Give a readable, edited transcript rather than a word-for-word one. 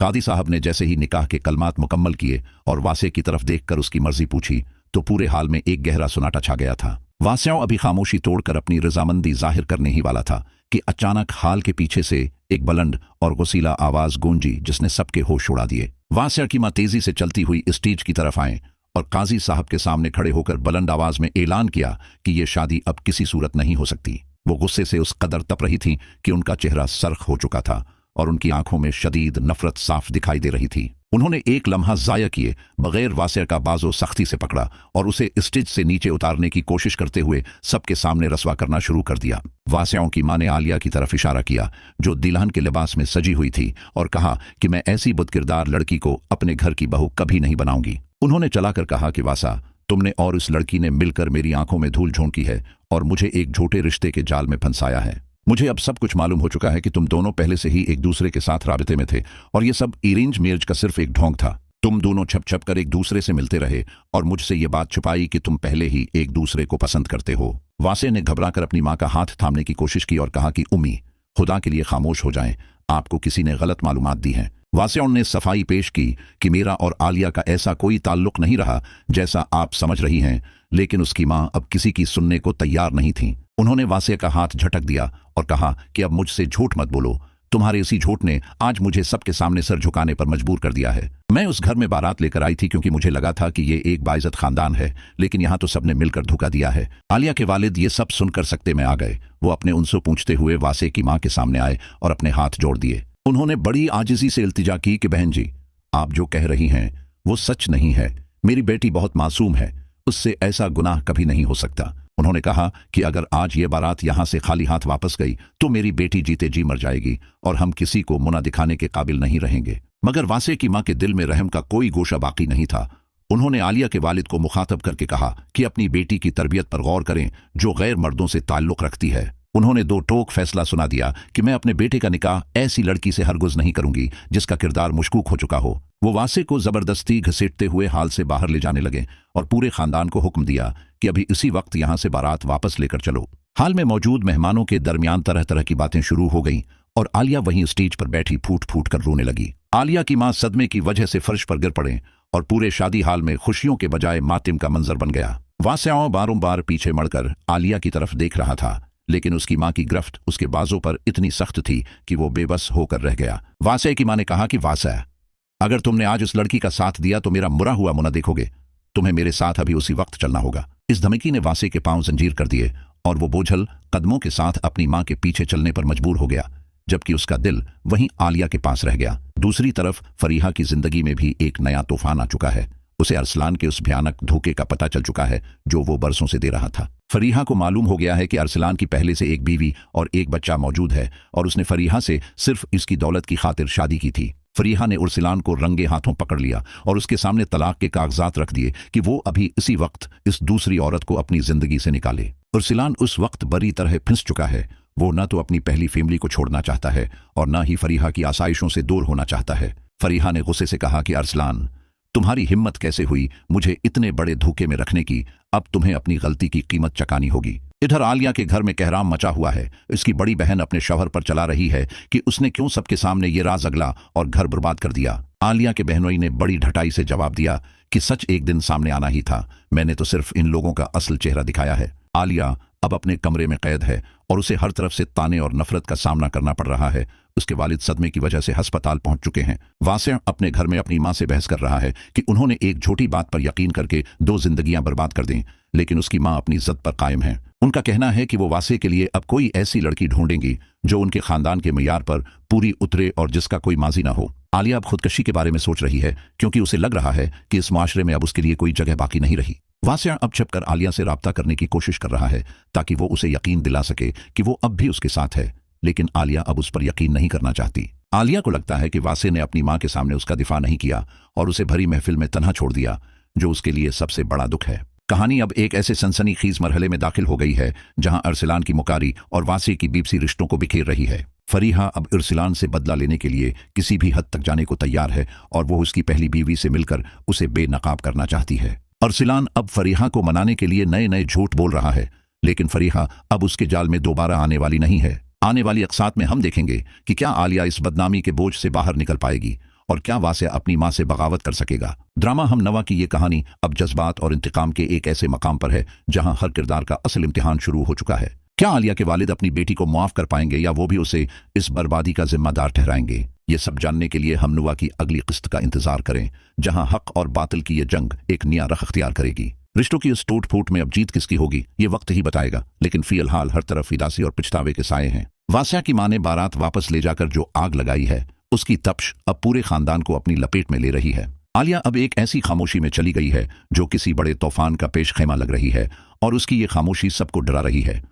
कादी साहब ने जैसे ही निकाह के कलमात मुकम्मल किए और वासे की तरफ देखकर उसकी मर्जी पूछी तो पूरे हाल में एक गहरा सुनाटा छा गया था। वास्या अभी खामोशी तोड़कर अपनी रजामंदी जाहिर करने ही वाला था कि अचानक हाल के पीछे से एक बुलंद और गुसीला आवाज गूंजी जिसने सबके होश उड़ा दिए। वास्या की मां तेजी से चलती हुई स्टेज की तरफ आए और काजी साहब के सामने खड़े होकर बुलंद आवाज में ऐलान किया कि यह शादी अब किसी सूरत नहीं हो सकती। वो गुस्से से उस कदर तप रही थी कि उनका चेहरा सरख हो चुका था और उनकी आंखों में शदीद नफरत साफ दिखाई दे रही थी। उन्होंने एक लम्हा जाया किए बगैर वास्या का बाजो सख्ती से पकड़ा और उसे स्टेज से नीचे उतारने की कोशिश करते हुए सबके सामने रसवा करना शुरू कर दिया। वास्याओं की मां ने आलिया की तरफ इशारा किया जो दुल्हन के लिबास में सजी हुई थी और कहा कि मैं ऐसी बुदकिरदार लड़की को अपने घर की बहू कभी नहीं बनाऊंगी। उन्होंने चलाकर कहा कि वासा, तुमने और इस लड़की ने मिलकर मेरी आंखों में धूल झोंकी है और मुझे एक झूठे रिश्ते के जाल में फंसाया है। मुझे अब सब कुछ मालूम हो चुका है कि तुम दोनों पहले से ही एक दूसरे के साथ राबिते में थे और यह सब अरेंज मैरिज का सिर्फ एक ढोंग था। तुम दोनों छप छप कर एक दूसरे से मिलते रहे और मुझसे ये बात छुपाई कि तुम पहले ही एक दूसरे को पसंद करते हो। वासे ने घबराकर अपनी मां का हाथ थामने की कोशिश की और कहा कि उम्मी, खुदा के लिए खामोश हो जाएं, आपको किसी ने गलत मालूमात दी हैं। वास्या ने सफाई पेश की कि मेरा और आलिया का ऐसा कोई ताल्लुक नहीं रहा जैसा आप समझ रही हैं, लेकिन उसकी मां अब किसी की सुनने को तैयार नहीं थी। उन्होंने वास्या का हाथ झटक दिया और कहा कि अब मुझसे झूठ मत बोलो। तुम्हारे इसी झूठ ने आज मुझे सबके सामने सर झुकाने पर मजबूर कर दिया है। मैं उस घर में बारात लेकर आई थी क्योंकि मुझे लगा था कि ये एक बाइज्जत खानदान है, लेकिन यहाँ तो सबने मिलकर धोखा दिया है। आलिया के वालिद ये सब सुनकर सकते में आ गए। वो अपने उनसे पूछते हुए वासे की मां के सामने आए और अपने हाथ जोड़ दिए। उन्होंने बड़ी आजिज़ी से इल्तिजा की कि बहन जी, आप जो कह रही हैं वो सच नहीं है। मेरी बेटी बहुत मासूम है, उससे ऐसा गुनाह कभी नहीं हो सकता। उन्होंने कहा कि अगर आज ये बारात यहां से खाली हाथ वापस गई तो मेरी बेटी जीते जी मर जाएगी और हम किसी को मुना दिखाने के काबिल नहीं रहेंगे। मगर वासे की मां के दिल में रहम का कोई गोशा बाकी नहीं था। उन्होंने आलिया के वालिद को मुखातब करके कहा कि अपनी बेटी की तरबियत पर गौर करें जो गैर मर्दों से ताल्लुक रखती है। उन्होंने दो टोक फैसला सुना दिया कि मैं अपने बेटे का निकाह ऐसी लड़की से हरगिज़ नहीं करूंगी जिसका किरदार मुशकूक हो चुका हो। वो वासे को जबरदस्ती घसीटते हुए हाल से बाहर ले जाने लगे और पूरे खानदान को हुक्म दिया कि अभी इसी वक्त यहां से बारात वापस लेकर चलो। हाल में मौजूद मेहमानों के दरमियान तरह तरह की बातें शुरू हो गईं और आलिया वहीं स्टेज पर बैठी फूट फूट कर रोने लगी। आलिया की मां सदमे की वजह से फर्श पर गिर पड़े और पूरे शादी हाल में खुशियों के बजाय मातिम का मंजर बन गया। वास्याओं बार पीछे मड़कर आलिया की तरफ देख रहा था, लेकिन उसकी मां की गिरफ्त उसके बाजों पर इतनी सख्त थी कि वो बेबस होकर रह गया। वासे की मां ने कहा कि वासा, अगर तुमने आज उस लड़की का साथ दिया तो मेरा मुरा हुआ मुना देखोगे। तुम्हें मेरे साथ अभी उसी वक्त चलना होगा। इस धमकी ने वासे के पांव जंजीर कर दिए और वो बोझल कदमों के साथ अपनी मां के पीछे चलने पर मजबूर हो गया, जबकि उसका दिल वहीं आलिया के पास रह गया। दूसरी तरफ फरीहा की जिंदगी में भी एक नया तूफान आ चुका है। उसे अरसलान के उस भयानक धोखे का पता चल चुका है जो वो बरसों से दे रहा था। फरीहा को मालूम हो गया है कि अरसलान की पहले से एक बीवी और एक बच्चा मौजूद है और उसने फरीहा से सिर्फ इसकी दौलत की खातिर शादी की थी। फरीहा ने उर्सिलान को रंगे हाथों पकड़ लिया और उसके सामने तलाक के कागजात रख दिए कि वो अभी इसी वक्त इस दूसरी औरत को अपनी जिंदगी से निकाले। उर्सिलान उस वक्त बड़ी तरह फिंस चुका है। वो न तो अपनी पहली फैमिली को छोड़ना चाहता है और न ही फरीहा की आसाइशों से दूर होना चाहता है। फरीहा ने गुस्से से कहा कि अरसलान, तुम्हारी हिम्मत कैसे हुई मुझे इतने बड़े धोखे में रखने की? अब तुम्हें अपनी गलती की कीमत चुकानी होगी। इधर आलिया के घर में कहराम मचा हुआ है। इसकी बड़ी बहन अपने शौहर पर चला रही है कि उसने क्यों सबके सामने ये राज अगला और घर बर्बाद कर दिया। आलिया के बहनोई ने बड़ी ढटाई से जवाब दिया कि सच एक दिन सामने आना ही था, मैंने तो सिर्फ इन लोगों का असल चेहरा दिखाया है। आलिया अब अपने कमरे में कैद है और उसे हर तरफ से ताने और नफरत का सामना करना पड़ रहा है। उसके वालिद सदमे की वजह से अस्पताल पहुंच चुके हैं। वासिया अपने घर में अपनी मां से बहस कर रहा है कि उन्होंने एक झूठी बात पर यकीन करके 2 जिंदगियां बर्बाद कर दी, लेकिन उसकी मां अपनी जिद पर कायम है। उनका कहना है कि वो वासे के लिए अब कोई ऐसी लड़की ढूंढेंगी जो उनके खानदान के मियार पर पूरी उतरे और जिसका कोई माजी ना हो। आलिया अब खुदकशी के बारे में सोच रही है क्योंकि उसे लग रहा है कि इस माशरे में अब उसके लिए कोई जगह बाकी नहीं रही। वासिया अब छिपकर आलिया से राब्ता करने की कोशिश कर रहा है ताकि वो उसे यकीन दिला सके कि वो अब भी उसके साथ है, लेकिन आलिया अब उस पर यकीन नहीं करना चाहती। आलिया को लगता है कि वासे ने अपनी मां के सामने उसका दिफा नहीं किया और उसे भरी महफिल में तन्हा छोड़ दिया, जो उसके लिए सबसे बड़ा दुख है। कहानी अब एक ऐसे सनसनीखेज मरहले में दाखिल हो गई है जहां अरसलान की मुकारी और वासे की बीबसी रिश्तों को बिखेर रही है। फरीहा अब अरसलान से बदला लेने के लिए किसी भी हद तक जाने को तैयार है और वो उसकी पहली बीवी से मिलकर उसे बेनकाब करना चाहती है। अरसलान अब फरीहा को मनाने के लिए नए नए झूठ बोल रहा है, लेकिन फरीहा अब उसके जाल में दोबारा आने वाली नहीं है। आने वाली अक़सात में हम देखेंगे कि क्या आलिया इस बदनामी के बोझ से बाहर निकल पाएगी और क्या वासिया अपनी मां से बगावत कर सकेगा। ड्रामा हम नवा की ये कहानी अब जज्बात और इंतकाम के एक ऐसे मकाम पर है जहां हर किरदार का असल इम्तिहान शुरू हो चुका है। क्या आलिया के वालिद अपनी बेटी को मुआफ कर पाएंगे या वो भी उसे इस बर्बादी का जिम्मेदार ठहराएंगे? ये सब जानने के लिए हम नुवा की अगली किस्त का इंतजार करें, जहां हक और बातिल की ये जंग एक नया रख अख्तियार करेगी। रिश्तों की इस टूट फूट में अब जीत किसकी होगी ये वक्त ही बताएगा, लेकिन फिलहाल हर तरफ उदासी और पिछतावे के साए हैं। वासिया की मां ने बारात वापस ले जाकर जो आग लगाई है उसकी तपश अब पूरे खानदान को अपनी लपेट में ले रही है। आलिया अब एक ऐसी खामोशी में चली गई है जो किसी बड़े तूफान का पेश खेमा लग रही है, और उसकी ये खामोशी सबको डरा रही है।